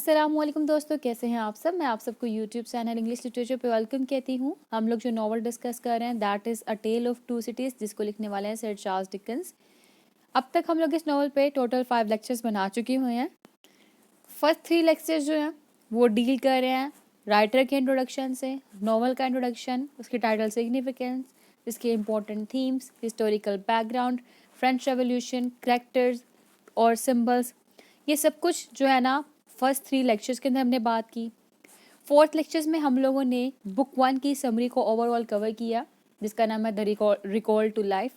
अस्सलामुअलैकुम दोस्तों, कैसे हैं आप सब। मैं आप सबको यूट्यूब चैनल इंग्लिश लिटरेचर पे वेलकम कहती हूँ। हम लोग जो नॉवल डिस्कस कर रहे हैं that is a tale of two cities, जिसको लिखने वाले हैं सर चार्ल्स डिकन्स। अब तक हम लोग इस नॉवल पे टोटल 5 लेक्चर्स बना चुके हुए हैं। फर्स्ट 3 लेक्चर्स जो हैं वो डील कर रहे हैं राइटर के इंट्रोडक्शन से, नॉवल का इंट्रोडक्शन, उसकी टाइटल सिग्निफिकेंस, इसके important themes, historical background, French revolution, characters और सिंबल्स, ये सब कुछ जो है ना फर्स्ट 3 लेक्चर्स के अंदर हमने बात की। फोर्थ लेक्चर्स में हम लोगों ने बुक 1 की समरी को ओवरऑल कवर किया, जिसका नाम है the recall to life.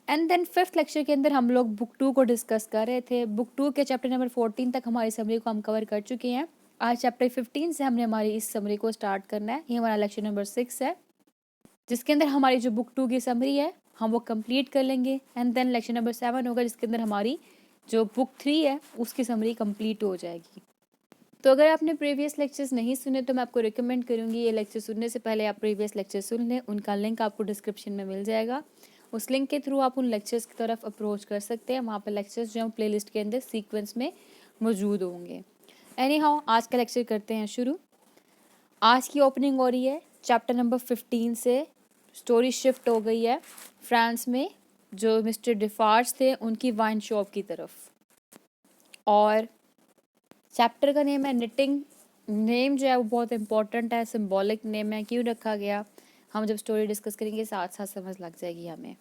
And then fifth lecture के अंदर हम लोग बुक 2 को डिस्कस कर रहे थे। बुक 2 के चैप्टर नंबर 14 तक हमारी समरी को हम कवर कर चुके हैं। आज चैप्टर 15 से हमने हमारी इस समरी को स्टार्ट करना है। ये हमारा लेक्चर नंबर 6 है, जिसके अंदर हमारी जो बुक 2 की समरी है हम वो कंप्लीट कर लेंगे। एंड देन लेक्चर नंबर 7 होगा, जिसके अंदर हमारी जो बुक 3 है उसकी समरी कंप्लीट हो जाएगी। तो अगर आपने प्रीवियस लेक्चर्स नहीं सुने तो मैं आपको रिकमेंड करूँगी ये लेक्चर सुनने से पहले आप प्रीवियस लेक्चर सुन लें। उनका लिंक आपको डिस्क्रिप्शन में मिल जाएगा। उस लिंक के थ्रू आप उन लेक्चर्स की तरफ अप्रोच कर सकते हैं। वहाँ पर लेक्चर्स जो हैं प्लेलिस्ट के अंदर सीक्वेंस में मौजूद होंगे। एनी हाउ, आज का लेक्चर करते हैं शुरू। आज की ओपनिंग हो रही है चैप्टर नंबर 15 से। स्टोरी शिफ्ट हो गई है फ्रांस में जो मिस्टर डिफार्स थे उनकी वाइन शॉप की तरफ, और चैप्टर का नेम है निटिंग। नेम जो है वो बहुत इंपॉर्टेंट है, सिंबॉलिक नेम है। क्यों रखा गया हम जब स्टोरी डिस्कस करेंगे साथ साथ समझ लग जाएगी हमें।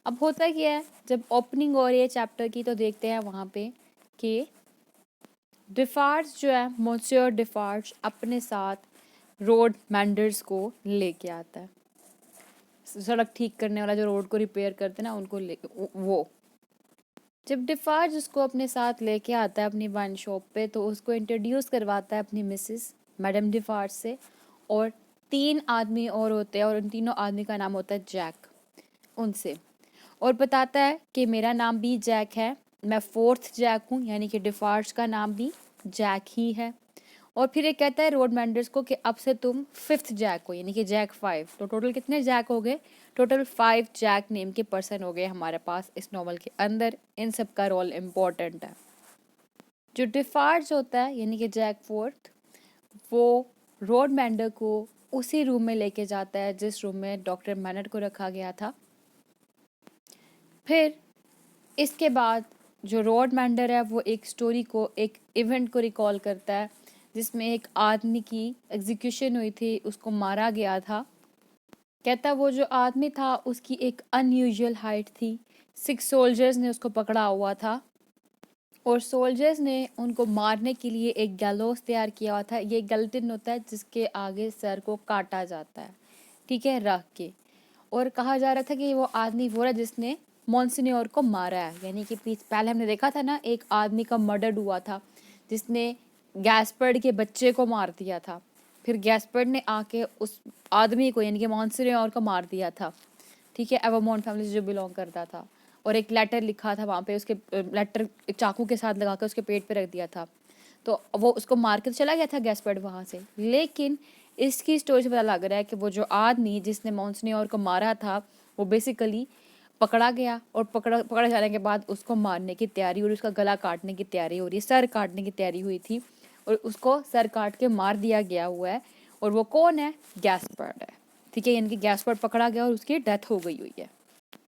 अब होता क्या है, जब ओपनिंग हो रही है चैप्टर की तो देखते हैं वहाँ पे कि डिफार्स जो है मोंसियर डिफार्स अपने साथ रोड मैंडर्स को लेके आता है। सड़क ठीक करने वाला जो रोड को रिपेयर करते हैं ना उनको ले वो जब डिफार्ज उसको अपने साथ लेके आता है अपनी वाइन शॉप पे तो उसको इंट्रोड्यूस करवाता है अपनी मिसेस मैडम डिफार्ज से, और 3 आदमी और होते हैं और उन तीनों आदमी का नाम होता है जैक उनसे, और बताता है कि मेरा नाम भी जैक है, मैं 4th जैक हूँ, यानी कि डिफार्ज का नाम भी जैक ही है। और फिर ये कहता है रोड मैंडर्स को कि अब से तुम 5th जैक हो, यानी कि जैक 5। तो टोटल कितने जैक हो गए? टोटल 5 जैक नेम के पर्सन हो गए हमारे पास इस नॉवल के अंदर। इन सब का रोल इम्पोर्टेंट है। जो डिफार्ज होता है यानी कि जैक 4th, वो रोड मैंडर को उसी रूम में लेके जाता है जिस रूम में डॉक्टर मैनर को रखा गया था। फिर इसके बाद जो रोड मैंडर है वो एक स्टोरी को, एक इवेंट को रिकॉल करता है जिसमें एक आदमी की एग्जीक्यूशन हुई थी, उसको मारा गया था। कहता वो जो आदमी था उसकी एक अनयूजुअल हाइट थी। 6 सोल्जर्स ने उसको पकड़ा हुआ था और सोल्जर्स ने उनको मारने के लिए एक गैलोस तैयार किया हुआ था। ये गैलोटिन होता है जिसके आगे सर को काटा जाता है, ठीक है, रख के। और कहा जा रहा था कि वो आदमी वो है जिसने मॉन्सिन्योर को मारा है, यानी कि पहले हमने देखा था ना एक आदमी का मर्डर हुआ था जिसने गैस्पर्ड के बच्चे को मार दिया था। फिर गैस्पर्ड ने आके उस आदमी को यानी कि मॉन्सिन्योर को मार दिया था, ठीक है, एवरमोंट फैमिली से जो बिलोंग करता था। और एक लेटर लिखा था वहाँ पे, उसके लेटर चाकू के साथ लगा कर उसके पेट पे रख दिया था। तो वो उसको मार के तो चला गया था गैस्पर्ड वहाँ से। लेकिन इसकी स्टोरी से पता लग रहा है कि वो जो आदमी जिसने मॉन्सिन्योर को मारा था वो बेसिकली पकड़ा गया, और पकड़ा जाने के बाद उसको मारने की तैयारी और उसका गला काटने की तैयारी हो रही है, सर काटने की तैयारी हुई थी और उसको सर काट के मार दिया गया हुआ है। और वो कौन है? गैस्पर्ड है, ठीक है, यानी कि गैस्पर्ड पकड़ा गया और उसकी डेथ हो गई हुई है।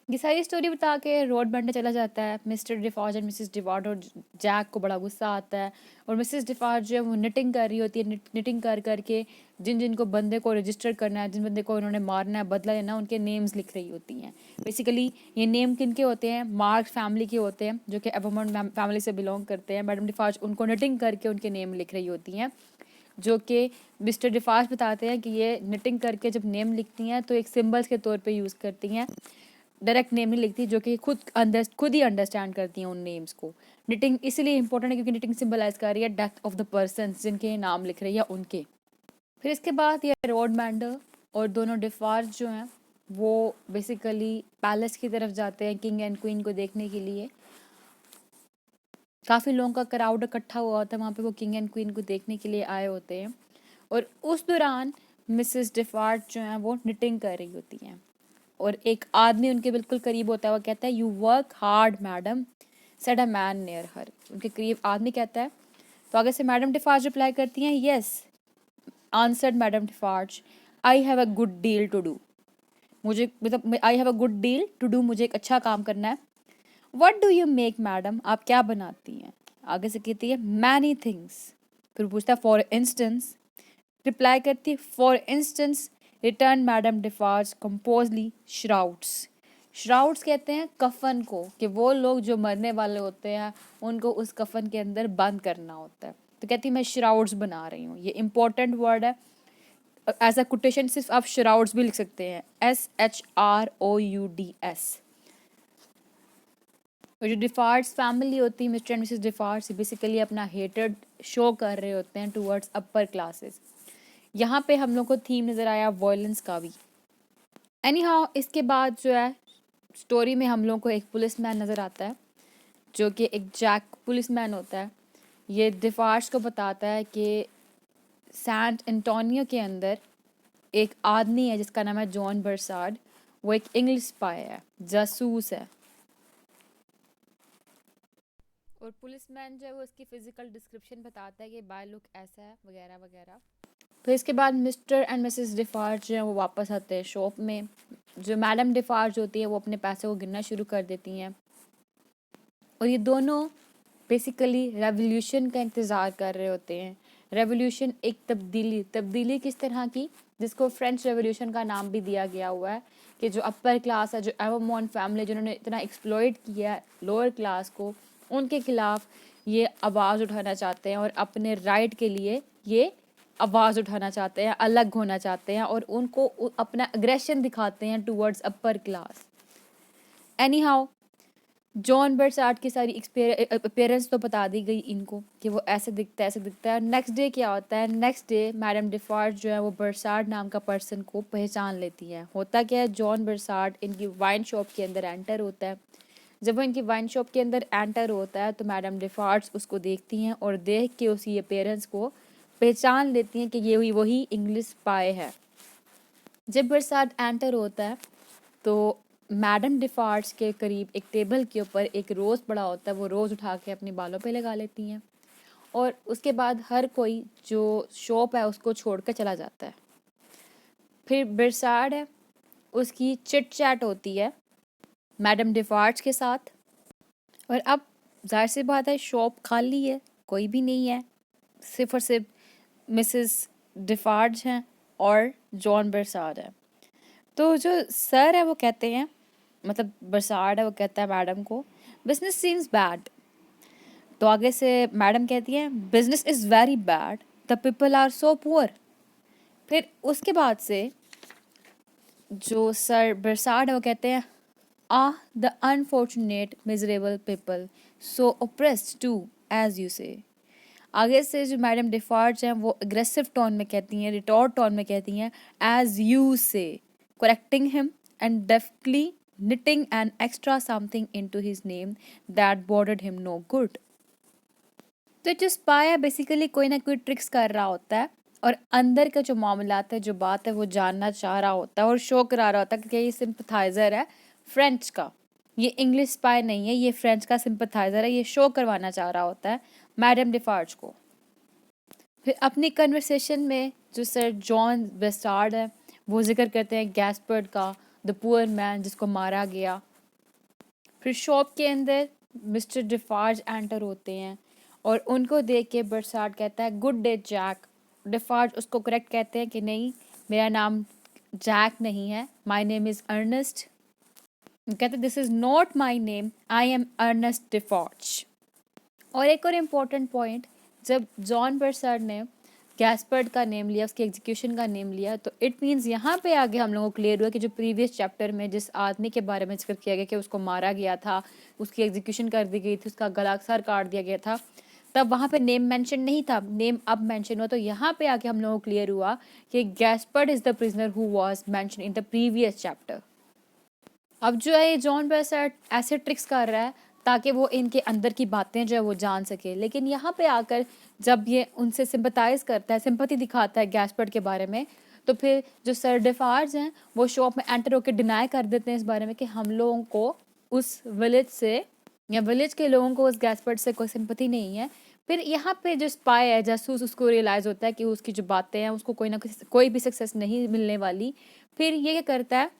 ये सारी स्टोरी बता के रोड बैंड चला जाता है। मिस्टर डिफार्ज एंड मिसेस डिफार्ज और जैक को बड़ा गुस्सा आता है, और मिसेस डिफार्ज जो है वो निटिंग कर रही होती है। निटिंग कर करके जिन जिन को बंदे को रजिस्टर करना है, जिन बंदे को उन्होंने मारना है, बदला लेना, उनके नेम्स लिख रही होती हैं। बेसिकली ये नेम किन के होते हैं? मार्क्स फैमिली के होते हैं जो कि एवरमोंट फैमिली से बिलोंग करते हैं। मैडम डिफार्ज उनको निटिंग करके उनके नेम लिख रही होती हैं, जो कि मिस्टर डिफार्ज बताते हैं कि ये निटिंग करके जब नेम लिखती हैं तो एक सिंबल्स के तौर पे यूज़ करती हैं, डायरेक्ट नेम नहीं लिखती, जो कि खुद ही अंडरस्टैंड करती हैं उन नेम्स को। निटिंग इसलिए इंपॉर्टेंट है क्योंकि निटिंग सिंबलाइज कर रही है डेथ ऑफ द पर्सन जिनके नाम लिख रही है उनके। फिर इसके बाद ये रोड मैंडर और दोनों डिफार्ज जो हैं वो बेसिकली पैलेस की तरफ जाते हैं किंग एंड क्वीन को देखने के लिए। काफ़ी लोगों का क्राउड इकट्ठा हुआ होता है वहाँ पे, वो किंग एंड क्वीन को देखने के लिए आए होते हैं। और उस दौरान मिसेस डिफार्ज जो हैं वो निटिंग कर रही होती हैं, और एक आदमी उनके बिल्कुल करीब होता है। वो कहता है you work hard madam, said a man near her. उनके करीब आदमी कहता है तो आगे से मैडम डिफार्ज रिप्लाई करती हैं, yes answered madam Defarge, I have a good deal to do. मुझे मतलब I have a good deal to do, मुझे एक अच्छा काम करना है। What do you make madam, आप क्या बनाती हैं? आगे से कहती है मैनी थिंग्स। फिर पूछता है फॉर इंस्टेंस, रिप्लाई करती है फॉर इंस्टेंस रिटर्न मैडम डिफार्ज कंपोजली श्राउड्स। श्राउड्स कहते हैं कफन को, कि वो लोग जो मरने वाले होते हैं उनको उस कफन के अंदर बंद करना होता है। तो कहती है मैं श्राउड्स बना रही हूँ। ये इंपॉर्टेंट वर्ड है। एज अ कोटेशन सिर्फ आप श्राउड्स भी लिख सकते हैं, SHROUDS। और जो डिफार्ड्स फैमिली होती है, मिस्टर एंड मिसेस डिफार्ड्स, बेसिकली अपना हेटेड शो कर रहे होते हैं टूवर्ड्स अपर क्लासेस। यहाँ पे हम लोग को थीम नज़र आया वॉयलेंस का भी। एनी हाउ इसके बाद जो है स्टोरी में हम लोग को एक पुलिसमैन नज़र आता है, जो कि एक जैक पुलिसमैन होता है। ये डिफार्ड्स को बताता है कि सैंट एंटोनियो के अंदर एक आदमी है जिसका नाम है जॉन बर्सार्ड। वो एक इंग्लिश स्पाई है, जासूस है। और पुलिसमैन जो है वो उसकी फिजिकल डिस्क्रिप्शन बताता है कि बाय लुक ऐसा है वगैरह वगैरह। फिर इसके बाद मिस्टर एंड मिसेस डिफार्ज जो है वो वापस आते हैं शॉप में। जो मैडम डिफार्ज होती है वो अपने पैसे को गिनना शुरू कर देती हैं, और ये दोनों बेसिकली रेवोल्यूशन का इंतज़ार कर रहे होते हैं। रेवोल्यूशन एक तब्दीली किस तरह की, जिसको फ्रेंच रेवोल्यूशन का नाम भी दिया गया हुआ है, कि जो अपर क्लास है, जो एवरमॉन फैमिली जिन्होंने इतना एक्सप्लॉइट किया है लोअर क्लास को, उनके खिलाफ ये आवाज़ उठाना चाहते हैं और अपने राइट के लिए ये आवाज़ उठाना चाहते हैं, अलग होना चाहते हैं, और उनको अपना अग्रेशन दिखाते हैं towards upper class. Anyhow John Barsad की सारी अपीयरेंस तो बता दी गई इनको कि वो ऐसे दिखता है ऐसे दिखता है। नेक्स्ट डे क्या होता है, नेक्स्ट डे मैडम डिफार्ज जो है वो बर्सार्ड नाम का पर्सन को पहचान लेती है। होता क्या है, जॉन बर्सार्ड इनकी वाइन शॉप के अंदर एंटर होता है। जब वो इनकी वाइन शॉप के अंदर एंटर होता है तो मैडम डिफार्ज उसको देखती हैं और देख के उसकी अपीयरेंस को पहचान लेती हैं कि ये वही इंग्लिश स्पाई है। जब बरसात एंटर होता है तो मैडम डिफार्ज के करीब एक टेबल के ऊपर एक रोज़ पड़ा होता है, वो रोज़ उठा के अपने बालों पे लगा लेती हैं, और उसके बाद हर कोई जो शॉप है उसको छोड़ कर चला जाता है। फिर बरसात है, उसकी चिट चैट होती है मैडम डिफार्ज के साथ, और अब जाहिर सी बात है शॉप खाली है, कोई भी नहीं है, सिर्फ और सिर्फ मिसेस डिफार्ज हैं और जॉन बरसात है। तो जो सर है वो कहते हैं, मतलब बरसात है वो कहता है मैडम को, बिजनेस सीम्स बैड। तो आगे से मैडम कहती है business is very bad, the people are so poor. फिर उसके बाद से जो सर बरसात है वो कहते हैं the unfortunate miserable people so oppressed too as you say. आगे से जो मैडम डिफार्ज हैं वो अग्रेसिव टोन में कहती हैं, रिटॉर्ट टोन में कहती हैं एज यू से, correcting him and deftly knitting an extra something into his name that boded him no good। तो जो स्पाई है बेसिकली कोई ना कोई ट्रिक्स कर रहा होता है और अंदर का जो मामलात है, जो बात है, वो जानना चाह रहा होता है और शो करा रहा होता है कि ये सिंपथाइजर है फ्रेंच का, ये इंग्लिश स्पाई नहीं है, ये फ्रेंच का सिंपथाइजर है, ये शो करवाना चाह रहा होता है मैडम डिफार्ज को। फिर अपनी कन्वर्सेशन में जो सर जॉन बेस्टार्ड है वो जिक्र करते हैं गैस्पर्ड का, द पुअर मैन जिसको मारा गया। फिर शॉप के अंदर मिस्टर डिफार्ज एंटर होते हैं और उनको देख के बरसात कहता है गुड डे जैक। डिफार्ज उसको करेक्ट कहते हैं कि नहीं, मेरा नाम जैक नहीं है, माय नेम इज़ अर्नेस्ट। कहते this is not my name, I am Ernest Defarge. और एक और इम्पोर्टेंट पॉइंट, जब जॉन बरसात ने गैस्पर्ड का नेम लिया, उसके एग्जीक्यूशन का नेम लिया, तो इट मीन्स यहाँ पे आगे हम लोगों को क्लियर हुआ कि जो प्रीवियस चैप्टर में जिस आदमी के बारे में जिक्र किया गया कि उसको मारा गया था, उसकी एग्जीक्यूशन कर दी गई थी, उसका गला सर काट दिया गया था, तब वहाँ पे नेम मेंशन नहीं था, नेम अब मेंशन हुआ। तो यहाँ पे आके हम लोगों को क्लियर हुआ कि Gaspard is the prisoner who was mention in the previous chapter. अब जो है जॉन बेसर्ट ऐसे ट्रिक्स कर रहा है ताकि वो इनके अंदर की बातें जो है वो जान सके, लेकिन यहाँ पे आकर जब ये उनसे सिंपथाइज करता है, सिंपैथी दिखाता है गैस्पर्ड के बारे में, तो फिर जो सर डिफार्ज हैं वो शॉप में एंटर होकर डिनाई कर देते हैं इस बारे में कि हम लोगों को उस विलेज से या विलेज के लोगों को उस गैस्पर्ड से कोई सिंपैथी नहीं है। फिर यहाँ पे जो स्पाई है, जासूस, उसको रियलाइज़ होता है कि उसकी जो बातें हैं उसको कोई ना कोई भी सक्सेस नहीं मिलने वाली। फिर ये क्या करता है,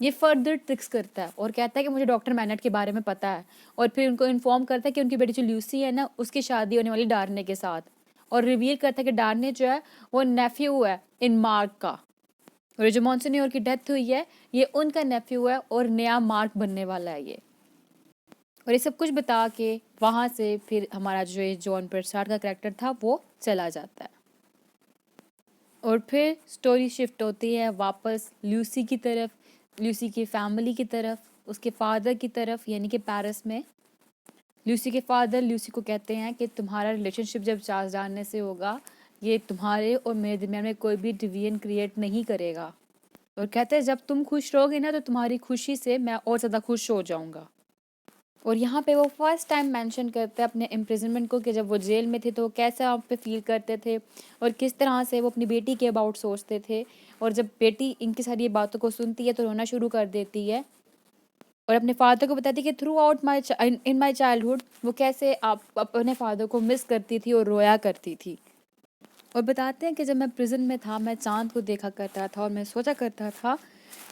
ये फर्दर ट्रिक्स करता है और कहता है कि मुझे डॉक्टर मैनेट के बारे में पता है, और फिर उनको इन्फॉर्म करता है कि उनकी बेटी जो लूसी है ना, उसकी शादी होने वाली डार्ने के साथ, और रिवील करता है कि डार्ने जो है वो नेफ्यू है इन मार्क का, और जो मॉन्सिन्योर की डेथ हुई है ये उनका नेफ्यू है और नया मार्क बनने वाला है ये। और ये सब कुछ बता के वहाँ से फिर हमारा जो ये जॉन प्रसाद का कैरेक्टर था वो चला जाता है, और फिर स्टोरी शिफ्ट होती है वापस लूसी की तरफ, लूसी की फैमिली की तरफ, उसके फादर की तरफ, यानी कि पेरिस में। लूसी के फादर लूसी को कहते हैं कि तुम्हारा रिलेशनशिप जब चार्ल्स डार्ने से होगा, ये तुम्हारे और मेरे दरमियान में कोई भी डिवीजन क्रिएट नहीं करेगा, और कहते हैं जब तुम खुश रहोगे ना तो तुम्हारी खुशी से मैं और ज़्यादा खुश हो जाऊंगा। और यहाँ पे वो फर्स्ट टाइम मेंशन करते हैं अपने इम्प्रिजनमेंट को, कि जब वो जेल में थे तो वो कैसे आप पे फील करते थे और किस तरह से वो अपनी बेटी के अबाउट सोचते थे, और जब बेटी इनकी सारी बातों को सुनती है तो रोना शुरू कर देती है, और अपने फादर को बताती है कि through out in my childhood वो कैसे आप अपने फादर को मिस करती थी और रोया करती थी। और बताते हैं कि जब मैं प्रिजन में था मैं चांद को देखा करता था और मैं सोचा करता था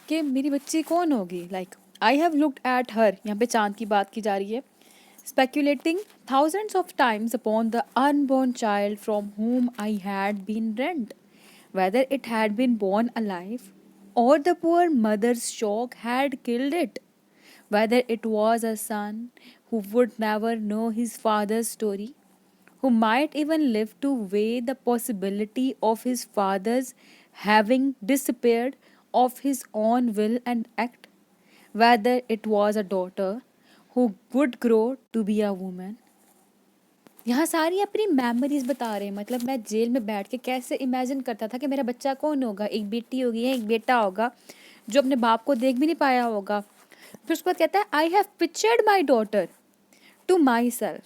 कि मेरी बच्ची कौन होगी, like I have looked at her, यहाँ पे चांद की बात की जा रही है, speculating thousands of times upon the unborn child from whom I had been rent, whether it had been born alive or the poor mother's shock had killed it, whether it was a son who would never know his father's story, who might even live to weigh the possibility of his father's having disappeared of his own will and act, whether it was a daughter who would grow to be a woman। यहाँ सारी अपनी memories बता रहे हैं, मतलब मैं jail में बैठ के कैसे इमेजिन करता था कि मेरा बच्चा कौन होगा, एक बेटी होगी या एक बेटा होगा जो अपने बाप को देख भी नहीं पाया होगा। फिर उसके बाद कहता है I have pictured my daughter to myself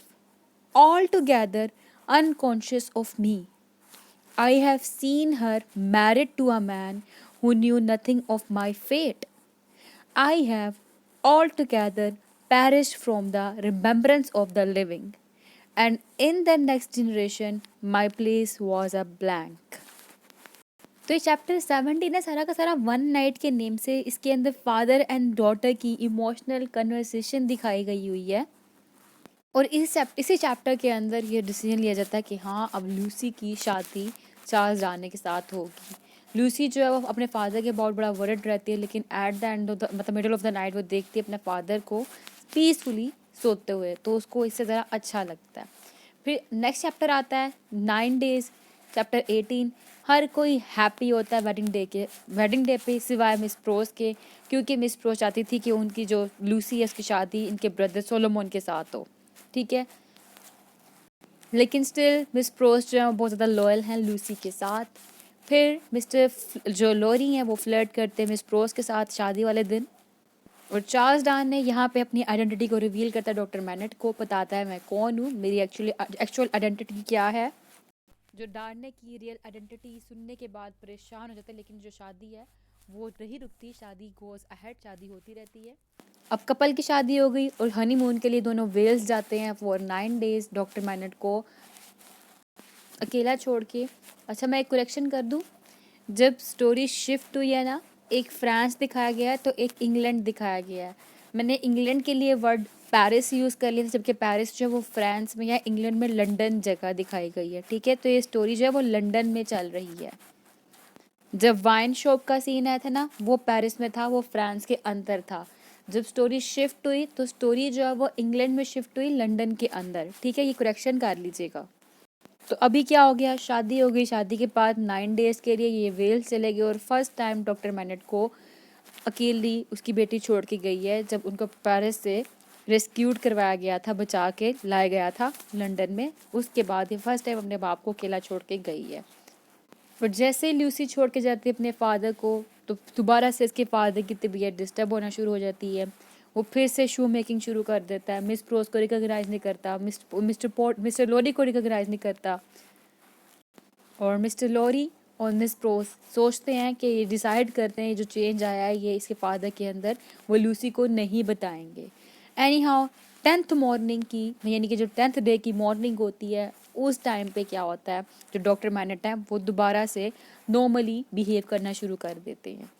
all together unconscious of me. I have seen her married to a man who knew nothing of my fate. I have altogether perished from the remembrance of the living, and in the next generation my place was a blank। तो ये chapter 17 है सारा का सारा one night के name से, इसके अंदर फादर एंड डॉटर की इमोशनल कन्वर्सेशन दिखाई गई हुई है, और इसी चैप्टर के अंदर ये डिसीजन लिया जाता है कि हाँ अब लूसी की शादी चार्ल्स डार्ने के साथ होगी। लूसी जो है वो अपने फादर के बहुत बड़ा वरिड रहती है, लेकिन at the end of the मतलब मिडल ऑफ द नाइट वो देखती है अपने फादर को पीसफुली सोते हुए, तो उसको इससे ज़रा अच्छा लगता है। फिर नेक्स्ट चैप्टर आता है 9 डेज, चैप्टर 18। हर कोई हैप्पी होता है वेडिंग डे पे सिवाय मिस प्रोस के, क्योंकि मिस प्रोस चाहती थी कि उनकी जो लूसी है उसकी शादी इनके ब्रदर सोलोमोन के साथ हो, ठीक है। लेकिन स्टिल मिस प्रोस जो है बहुत ज़्यादा लॉयल हैं लूसी के साथ। फिर मिस्टर जो लोरी हैं वो फ्लर्ट करते हैं मिस प्रोस के साथ शादी वाले दिन, और चार्ल्स डार्ने ने यहाँ पे अपनी आइडेंटिटी को रिवील करता है डॉक्टर मैनेट को, बताता है मैं कौन हूँ, मेरी एक्चुअल आइडेंटिटी क्या है। जो डार्ने की रियल आइडेंटिटी सुनने के बाद परेशान हो जाता है, लेकिन जो शादी है वो नहीं रुकती, शादी गोज अहेड, शादी होती रहती है। अब कपल की शादी हो गई और हनीमून के लिए दोनों वेल्स जाते हैं फॉर 9 डेज डॉक्टर मैनेट को अकेला छोड़ के। अच्छा मैं एक करेक्शन कर दूँ, जब स्टोरी शिफ्ट हुई है ना, एक फ्रांस दिखाया गया है तो एक इंग्लैंड दिखाया गया है। मैंने इंग्लैंड के लिए वर्ड पेरिस यूज़ कर लिया था, जबकि पेरिस जो है वो फ्रांस में या इंग्लैंड में लंदन जगह दिखाई गई है, ठीक है। तो ये स्टोरी जो है वो लंदन में चल रही है। जब वाइन शॉप का सीन आया था ना वो पेरिस में था, वो फ्रांस के अंदर था। जब स्टोरी शिफ्ट हुई तो स्टोरी जो है वो इंग्लैंड में शिफ्ट हुई लंदन के अंदर, ठीक है। ये करेक्शन कर लीजिएगा। तो अभी क्या हो गया, शादी हो गई, शादी के बाद 9 डेज़ के लिए ये वेल्स चले गए, और फर्स्ट टाइम डॉक्टर मैनेट को अकेली उसकी बेटी छोड़ के गई है, जब उनको पेरिस से रेस्क्यूड करवाया गया था, बचा के लाया गया था लंदन में। उसके बाद ये फर्स्ट टाइम अपने बाप को अकेला छोड़ के गई है। पर जैसे ही लूसी छोड़ के जाती है अपने फादर को, तो दोबारा से इसके फादर की तबीयत डिस्टर्ब होना शुरू हो जाती है। वो फिर से शू मेकिंग शुरू कर देता है, मिस प्रोस को रिकॉग्नाइज़ नहीं करता, मिस्टर लोरी को रिकॉग्नाइज़ नहीं करता, और मिस्टर लोरी और मिस प्रोस सोचते हैं कि ये डिसाइड करते हैं जो चेंज आया है ये इसके फादर के अंदर वो लूसी को नहीं बताएंगे। एनी हाउ 10th मॉर्निंग की, यानी कि जो 10th डे की मॉर्निंग होती है, उस टाइम पे क्या होता है, जो डॉक्टर मैनेट है वो दोबारा से नॉर्मली बिहेव करना शुरू कर देते हैं।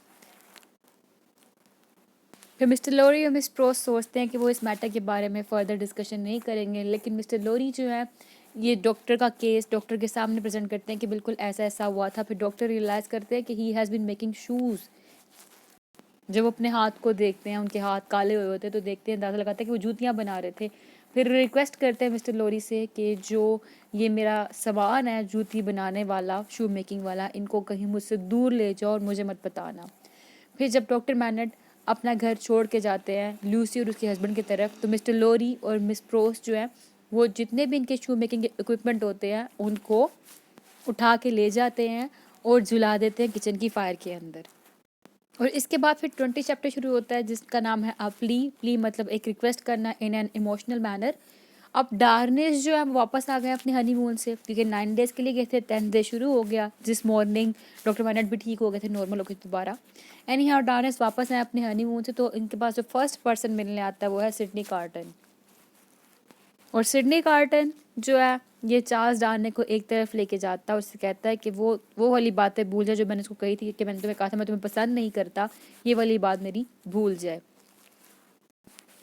फिर मिस्टर लोरी और मिस प्रोस सोचते हैं कि वो इस मैटर के बारे में फर्दर डिस्कशन नहीं करेंगे, लेकिन मिस्टर लोरी जो है ये डॉक्टर का केस डॉक्टर के सामने प्रेजेंट करते हैं कि बिल्कुल ऐसा ऐसा हुआ था। फिर डॉक्टर रियलाइज़ करते हैं कि he has been making shoes. जब वो अपने हाथ को देखते हैं, उनके हाथ काले हुए होते हैं, तो देखते हैं, अंदाज़ा लगाते हैं कि वो जूतियाँ बना रहे थे। फिर रिक्वेस्ट करते हैं मिस्टर लोरी से कि जो ये मेरा सामान है जूती बनाने वाला, शू मेकिंग वाला, इनको कहीं मुझसे दूर ले जाओ और मुझे मत बताना। फिर जब डॉक्टर मैनेट अपना घर छोड़ के जाते हैं लूसी और उसके हस्बैंड की तरफ, तो मिस्टर लोरी और मिस प्रोस जो है वो जितने भी इनके शू मेकिंग इक्विपमेंट होते हैं उनको उठा के ले जाते हैं और झुला देते हैं किचन की फायर के अंदर। और इसके बाद फिर 20 चैप्टर शुरू होता है जिसका नाम है प्ली मतलब एक रिक्वेस्ट करना इन एन इमोशनल मैनर। अब डार्नेस जो है वो वापस आ गए अपने हनीमून से, क्योंकि 9 डेज के लिए गए थे, 10th डे शुरू हो गया जिस मॉर्निंग डॉक्टर मैनेट भी ठीक हो गए थे, नॉर्मल हो गए दोबारा। एनी हाउ डार्नेस वापस आए अपने हनीमून से, तो इनके पास जो फर्स्ट पर्सन मिलने आता है वो है सिडनी कार्टन। और सिडनी कार्टन जो है ये चार्ल्स डार्ने को एक तरफ लेके जाता है, उससे कहता है कि वो वाली बातें भूल जाए जो मैंने उसको कही थी कि मैंने तुम्हें कहा था मैं तुम्हें पसंद नहीं करता, ये वाली बात मेरी भूल जाए।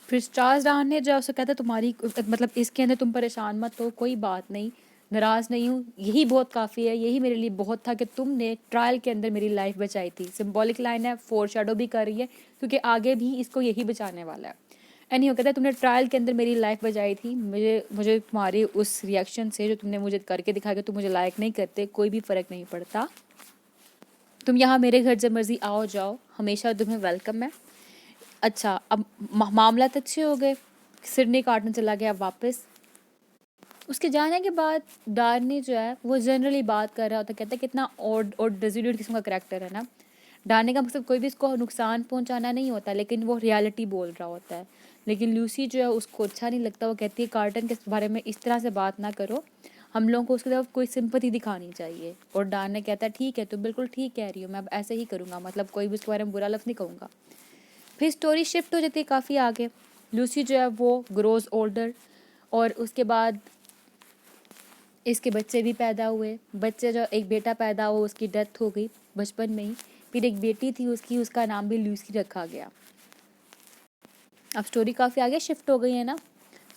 फिर चार्ल्स डार्ने जो है उससे कहता है तुम्हारी मतलब इसके अंदर तुम परेशान मत हो, कोई बात नहीं, नाराज़ नहीं हूँ, यही बहुत काफ़ी है, यही मेरे लिए बहुत था कि तुमने ट्रायल के अंदर मेरी लाइफ बचाई थी। सिंबॉलिक लाइन है, फोर शैडो भी कर रही है क्योंकि आगे भी इसको यही बचाने वाला है। एनी हो कहता है तुमने ट्रायल के अंदर मेरी लाइफ बचाई थी, मुझे तुम्हारे उस रिएक्शन से जो तुमने मुझे करके दिखाया कि तुम मुझे लायक नहीं करते, कोई भी फ़र्क नहीं पड़ता, तुम यहाँ मेरे घर जब मर्जी आओ जाओ, हमेशा तुम्हें वेलकम है। अच्छा अब मामला तो अच्छे हो गए, सिडनी कार्टन चला गया वापस। उसके जाने के बाद डार्नी जो है वो जनरली बात कर रहा होता है, कहता है कितना और डिजिल्यूट किस्म का करैक्टर है ना। डार्नी का मकसद कोई भी इसको नुकसान पहुंचाना नहीं होता, लेकिन वो रियलिटी बोल रहा होता है। लेकिन लूसी जो है उसको अच्छा नहीं लगता, वो कहती है कार्टन के बारे में इस तरह से बात ना करो, हम लोगों को उसकी तरफ कोई सिंपैथी दिखानी चाहिए। और डार्नी कहता है ठीक है, तुम बिल्कुल ठीक कह रही हो, मैं अब ऐसे ही करूँगा, मतलब कोई भी उसके बारे में बुरा लफ्ज़ नहीं कहूँगा। फिर स्टोरी शिफ्ट हो जाती है काफ़ी आगे। लूसी जो है वो ग्रोज ओल्डर, और उसके बाद इसके बच्चे भी पैदा हुए। बच्चे जो एक बेटा पैदा हुआ उसकी डेथ हो गई बचपन में ही, फिर एक बेटी थी उसकी, उसका नाम भी लूसी रखा गया। अब स्टोरी काफ़ी आगे शिफ्ट हो गई है ना।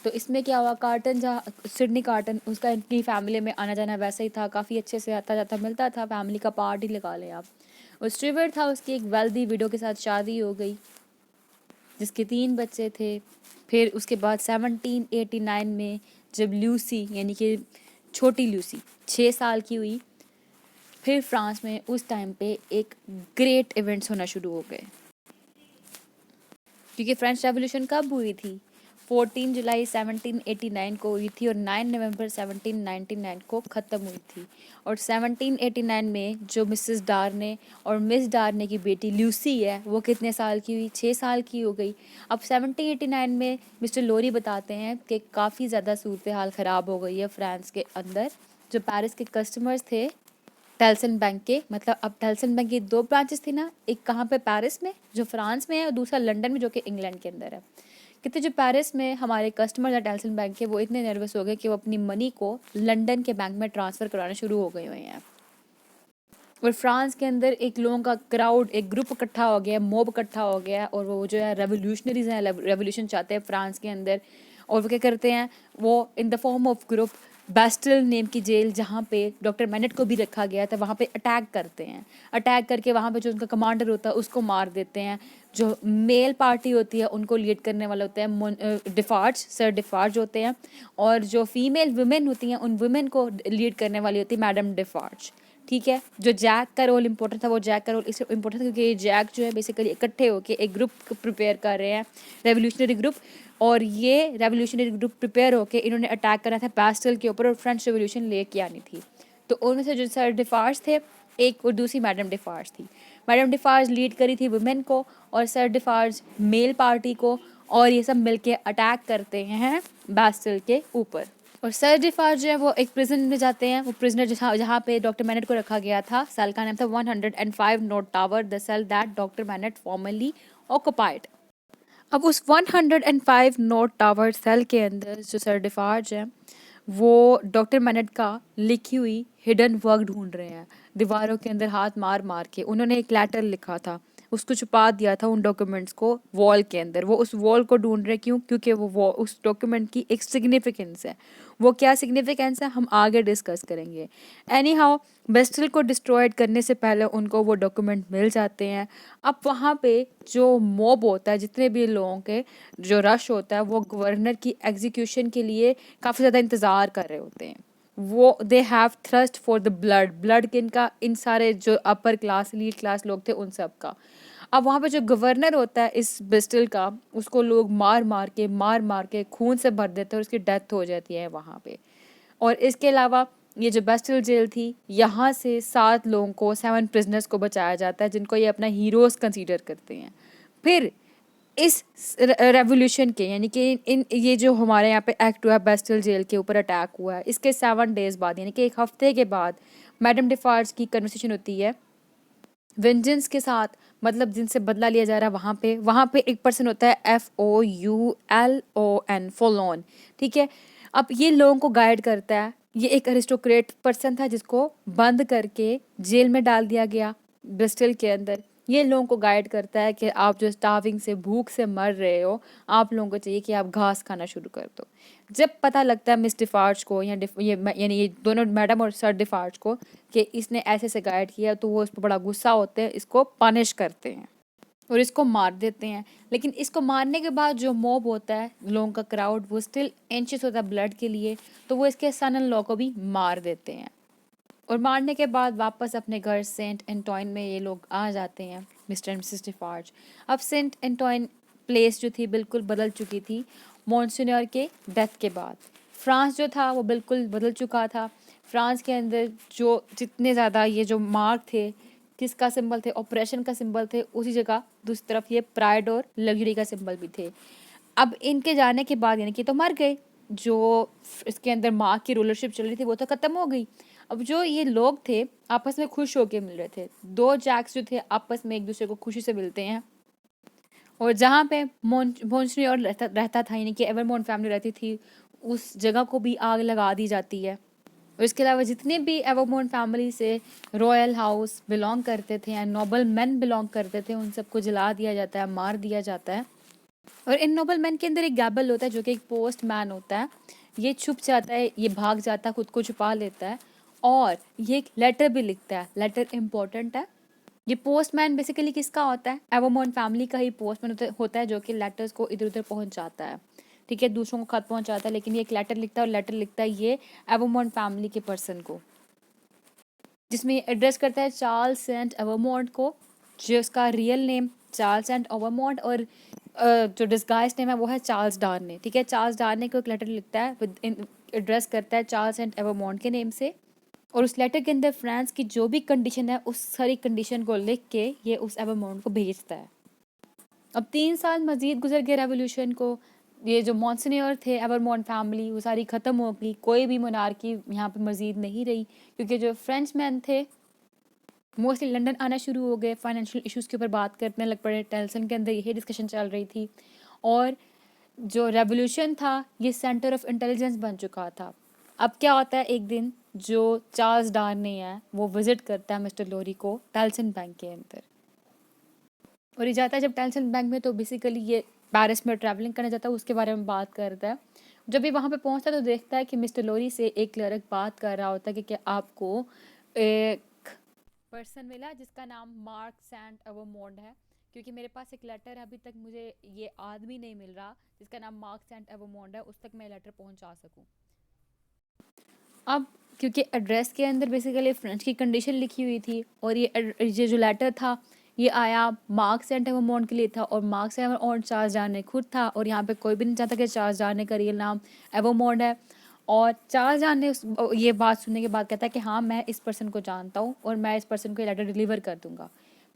तो इसमें क्या हुआ, कार्टन जहाँ सिडनी कार्टन उसका इनकी फैमिली में आना जाना वैसा ही था, काफ़ी अच्छे से आता जाता मिलता था, फैमिली का पार्ट ही लगा लें आप। और स्टीवर्ट था, उसकी एक वेल्दी विडो के साथ शादी हो गई जिसके 3 बच्चे थे। फिर उसके बाद 1789 में जब लूसी यानी कि छोटी लूसी 6 साल की हुई, फिर फ्रांस में उस टाइम पे एक ग्रेट इवेंट्स होना शुरू हो गए। क्योंकि फ्रेंच रेवोल्यूशन कब हुई थी, 14 जुलाई 1789 को हुई थी और 9 नवंबर 1799 को ख़त्म हुई थी। और 1789 में जो मिसेस डार्ने और मिस डार्ने की बेटी लूसी है वो कितने साल की हुई, 6 साल की हो गई। अब 1789 में मिस्टर लोरी बताते हैं कि काफ़ी ज़्यादा सूरत हाल ख़राब हो गई है फ्रांस के अंदर। जो पेरिस के कस्टमर्स थे टेल्सन बैंक के, मतलब अब टेल्सन बैंक की 2 ब्रांचेस थी ना, एक कहाँ पे पेरिस में जो फ्रांस में है और दूसरा लंदन में जो कि इंग्लैंड के अंदर है। कहते जो पेरिस में हमारे कस्टमर्स हैं टेल्सन बैंक के, वो इतने नर्वस हो गए कि वो अपनी मनी को लंदन के बैंक में ट्रांसफ़र कराना शुरू हो गए हुए हैं। और फ्रांस के अंदर एक लोगों का क्राउड, एक ग्रुप इकट्ठा हो गया, मॉब इकट्ठा हो गया, और वो जो है रेवोल्यूशनरीज हैं, रेवोल्यूशन चाहते हैं फ्रांस के अंदर। और वो क्या करते हैं, वो in the form of group Bastille name की जेल जहाँ पे डॉक्टर मैनेट को भी रखा गया था वहाँ पे अटैक करते हैं। अटैक करके वहाँ पे जो उनका कमांडर होता है उसको मार देते हैं। जो मेल पार्टी होती है उनको लीड करने वाले होते हैं डिफार्ज, सर डिफार्ज होते हैं, और जो फीमेल वुमेन होती हैं उन वुमेन को लीड करने वाली होती है मैडम डिफार्ज। ठीक है, जो जैक का रोल इम्पोर्टेंट था वो जैक का रोल इसलिए इम्पोर्टेंट था क्योंकि जैक जो है बेसिकली इकट्ठे होकर एक ग्रुप प्रिपेयर कर रहे हैं, रेवोल्यूशनरी ग्रुप। और ये रेवोल्यूशनरी ग्रुप प्रिपेयर होकर इन्होंने अटैक करना था बैस्टिल के ऊपर और फ्रेंच रेवोल्यूशन लेके आनी थी। तो उनमें से जो सर डिफार्ज थे एक, और दूसरी मैडम डिफार्ज थी। मैडम डिफार्ज लीड करी थी वुमेन को और सर डिफार्ज मेल पार्टी को, और ये सब मिलके अटैक करते हैं बैस्टिल के ऊपर। और सर डिफार्ज जो है वो एक प्रिजन में जाते हैं, वो प्रिजनर जहाँ पे डॉक्टर मैनेट को रखा गया था, सेल का नाम था 105 north tower, the cell that doctor Manette formerly occupied. अब उस 105 नोट टावर सेल के अंदर जो सर डिफार्ज है वो डॉक्टर मैनेट का लिखी हुई हिडन वर्क ढूंढ रहे हैं। दीवारों के अंदर हाथ मार मार के उन्होंने एक लेटर लिखा था, उसको छुपा दिया था उन डॉक्यूमेंट्स को वॉल के अंदर। वो उस वॉल को ढूंढ रहे क्यों? क्योंकि वो उस डॉक्यूमेंट की एक सिग्निफिकेंस है। वो क्या सिग्निफिकेंस है हम आगे डिस्कस करेंगे। एनी हाउ बेस्टल को डिस्ट्रॉयड करने से पहले उनको वो डॉक्यूमेंट मिल जाते हैं। अब वहाँ पे जो मॉब होता है, जितने भी लोगों के जो रश होता है, वो गवर्नर की एग्जीक्यूशन के लिए काफ़ी ज़्यादा इंतज़ार कर रहे होते हैं। वो they have thrust for the blood किनका? इन सारे जो अपर क्लास लीड क्लास लोग थे उन सब का। अब वहाँ पे जो गवर्नर होता है इस ब्रिस्टल का, उसको लोग मार मार के खून से भर देते हैं और उसकी डेथ हो जाती है वहाँ पे। और इसके अलावा ये जो बेस्टल जेल थी, यहाँ से 7 लोगों को, 7 प्रिजनर्स को बचाया जाता है जिनको ये अपना हीरोज़ कंसीडर करते हैं। फिर इस रेवोल्यूशन के यानी कि इन ये जो हमारे यहाँ पे एक्ट हुआ है, बेस्टल जेल के ऊपर अटैक हुआ है, इसके 7 डेज बाद यानी कि 1 हफ्ते के बाद मैडम डिफार्ज की कन्वर्सेशन होती है वेंजेंस के साथ, मतलब जिनसे बदला लिया जा रहा है। वहाँ पे एक पर्सन होता है FOULON, फॉलोन, ठीक है। अब ये लोगों को गाइड करता है। ये एक अरिस्टोक्रेट पर्सन था जिसको बंद करके जेल में डाल दिया गया ब्रिस्टल के अंदर। ये लोगों को गाइड करता है कि आप जो स्टार्विंग से, भूख से मर रहे हो, आप लोगों को चाहिए कि आप घास खाना शुरू कर दो। जब पता लगता है मिस डिफार्ज को यानी ये दोनों मैडम और सर डिफार्ज को कि इसने ऐसे से गाइड किया, तो वो इस पर बड़ा गुस्सा होते हैं, इसको पनिश करते हैं और इसको मार देते हैं। लेकिन इसको मारने के बाद जो मॉब होता है, लोगों का क्राउड, वो स्टिल एंशियस होता है ब्लड के लिए, तो वो इसके सन इन लॉ को भी मार देते हैं। और मारने के बाद वापस अपने घर सेंट एंटोइन में ये लोग आ जाते हैं, मिस्टर एंड मिसेस डिफार्ज। अब सेंट एंटोइन प्लेस जो थी बिल्कुल बदल चुकी थी मॉन्सिन्योर के डेथ के बाद। फ्रांस जो था वो बिल्कुल बदल चुका था। फ्रांस के अंदर जो जितने ज़्यादा ये जो मार्क थे, किसका सिंबल थे? ऑपरेशन का सिंबल थे, उसी जगह दूसरी तरफ ये प्राइड और लग्जरी का सिंबल भी थे। अब इनके जाने के बाद यानी कि तो मर गए, जो इसके अंदर माँ की रूलरशिप चल रही थी वो तो ख़त्म हो गई। अब जो ये लोग थे आपस में खुश होके मिल रहे थे। 2 जैक्स जो थे आपस में एक दूसरे को खुशी से मिलते हैं। और जहाँ पे मोन्सन्योर रहता था यानी कि एवरमोंट फैमिली रहती थी, उस जगह को भी आग लगा दी जाती है। और इसके अलावा जितने भी एवरमोंट फैमिली से रॉयल हाउस बिलोंग करते थे या नोबल मैन बिलोंग करते थे, उन सबको जला दिया जाता है, मार दिया जाता है। और इन नोबल मैन के अंदर एक गैबल होता है जो कि एक पोस्ट मैन होता है। ये छुप जाता है, ये भाग जाता है, खुद को छुपा लेता है और ये एक लेटर भी लिखता है। लेटर इम्पोर्टेंट है। ये पोस्टमैन बेसिकली किसका होता है? एवरमोंट फैमिली का ही पोस्टमैन होता है जो कि लेटर्स को इधर उधर पहुंचाता है, ठीक है, दूसरों को खत पहुंचाता है। लेकिन ये एक लेटर लिखता है और लेटर लिखता है ये एवरमोंट फैमिली के पर्सन को, जिसमें ये एड्रेस करता है चार्ल्स सेंट एवरमोंट को, जिसका रियल नेम चार्ल्स सेंट एवरमोंट और जो डिस्गाइज नेम है वो है चार्ल्स डार्ने, ठीक है। चार्ल्स डार्ने को एक लेटर लिखता है विद एड्रेस करता है चार्ल्स सेंट एवरमोंट के नेम से। और उस लेटर के अंदर फ्रांस की जो भी कंडीशन है उस सारी कंडीशन को लिख के ये उस एवरमोंट को भेजता है। अब 3 साल मजीद गुजर गए रेवोल्यूशन को। ये जो मॉन्सिन्योर थे एवरमोंट फैमिली वो सारी ख़त्म हो गई। कोई भी मोनार्की यहाँ पे मजीद नहीं रही क्योंकि जो फ्रेंच मैन थे मोस्टली लंदन आना शुरू हो गए, फाइनेंशियल इश्यूज़ के ऊपर बात करने लग पड़े। टेल्सन के अंदर यही डिस्कशन चल रही थी और जो रेवोल्यूशन था ये सेंटर ऑफ इंटेलिजेंस बन चुका था। अब क्या होता है, एक दिन जो चार्ल्स डार्ने है वो विजिट करता है मिस्टर लोरी को टेल्सन बैंक के अंदर। और ये जाता है जब टेल्सन बैंक में, तो बेसिकली ये पेरिस में ट्रैवलिंग करने जाता है, उसके बारे में बात करता है। जब ये वहाँ पे पहुँचता है तो देखता है कि मिस्टर लोरी से एक क्लर्क बात कर रहा होता है कि क्या आपको एक पर्सन मिला जिसका नाम मार्क सेंट एवरमोंट है, क्योंकि मेरे पास एक लेटर है, अभी तक मुझे ये आदमी नहीं मिल रहा जिसका नाम मार्क सेंट एवरमोंट है, उस तक मैं लेटर पहुंचा सकूं। अब क्योंकि एड्रेस के अंदर बेसिकली फ्रेंच की कंडीशन लिखी हुई थी और ये जो लेटर था ये आया मार्क सेंट एवरमोंट के लिए था और मार्क सेंट एवरमोंट चार्ल्स डार्ने खुद था। और यहाँ पे कोई भी नहीं चाहता कि चार्ल्स डार्ने का रियल नाम एवरमोंट है। और चार्ल्स डार्ने ये बात सुनने के बाद कहता है कि हाँ मैं इस पर्सन को जानता हूँ और मैं इस पर्सन को ये लेटर डिलीवर कर दूंगा।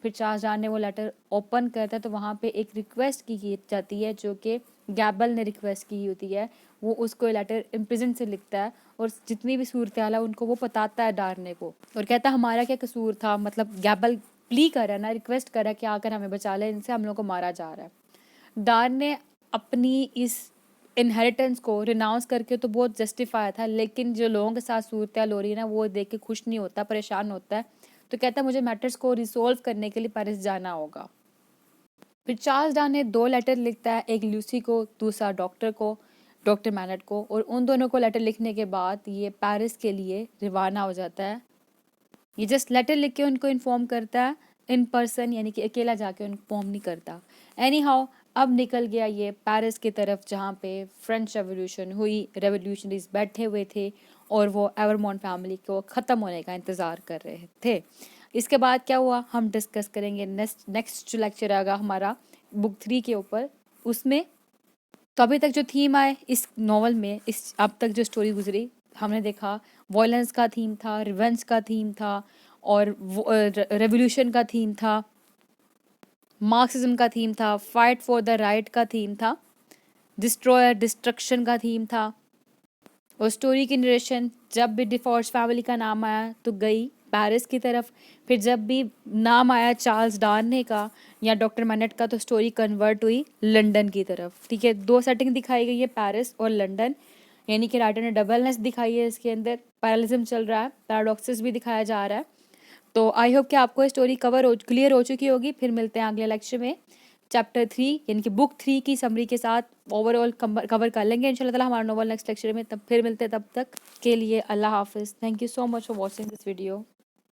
फिर चार्ल्स डार्ने वो लेटर ओपन करता है तो वहाँ पे एक रिक्वेस्ट की जाती है जो कि गैबल ने रिक्वेस्ट की होती है। वो उसको लेटर इम्प्रिजन से लिखता है और जितनी भी सूरत हाल है उनको वो बताता है डार्ने को और कहता है हमारा क्या कसूर था, मतलब गैबल प्ली कर रहा है ना, रिक्वेस्ट कर रहा है कि आकर हमें बचा ले, इनसे हम लोग को मारा जा रहा है। डान ने अपनी इस इनहेरिटेंस को रिनाउंस करके तो बहुत जस्टिफाया था, लेकिन जो लोगों के साथ सूरत हो रही है ना, वो देख के खुश नहीं होता, परेशान होता है। तो कहता है मुझे मैटर्स को रिसोल्व करने के लिए पेरिस जाना होगा। फिर चार्ल्स डान ने 2 लेटर लिखता है, एक लूसी को, दूसरा डॉक्टर मैनट को, और उन दोनों को लेटर लिखने के बाद ये पेरिस के लिए रवाना हो जाता है। ये जस्ट लेटर लिख के उनको इन्फॉर्म करता है इन पर्सन, यानी कि अकेला जाके उनको इन्फॉर्म नहीं करता। एनी हाउ अब निकल गया ये पेरिस की तरफ, जहाँ पे फ्रेंच रेवोल्यूशन हुई, रेवोल्यूशनरीज बैठे हुए थे और वो एवरमॉन्ट फैमिली को ख़त्म होने का इंतज़ार कर रहे थे। इसके बाद क्या हुआ हम डिस्कस करेंगे नेक्स्ट जो लेक्चर आएगा हमारा बुक 3 के ऊपर, उसमें। तो अभी तक जो थीम आए इस नॉवल में, इस अब तक जो स्टोरी गुजरी, हमने देखा वॉयलेंस का थीम था, रिवेंज का थीम था, और रेवोल्यूशन का थीम था, मार्क्सिज्म का थीम था, फाइट फॉर द राइट का थीम था, डिस्ट्रॉयर डिस्ट्रक्शन का थीम था। और स्टोरी की नरेशन जब भी डिफॉर्स फैमिली का नाम आया तो गई पेरिस की तरफ, फिर जब भी नाम आया चार्ल्स डार्ने का या डॉक्टर मैनेट का तो स्टोरी कन्वर्ट हुई लंदन की तरफ। ठीक है, 2 सेटिंग दिखाई गई है, पेरिस और लंदन, यानी कि राइटर ने डबलनेस दिखाई है, इसके अंदर पैरेललिज्म चल रहा है, पैराडॉक्सेस भी दिखाया जा रहा है। तो आई होप कि आपको स्टोरी क्लियर हो चुकी होगी। फिर मिलते हैं अगले लेक्चर में चैप्टर 3 यानी कि बुक 3 की समरी के साथ ओवरऑल कवर कर लेंगे इंशाल्लाह ताला हमारा नॉवल नेक्स्ट लेक्चर में। तब फिर मिलते हैं, तब तक के लिए अल्लाह हाफिज़। Thank you so much for watching this video.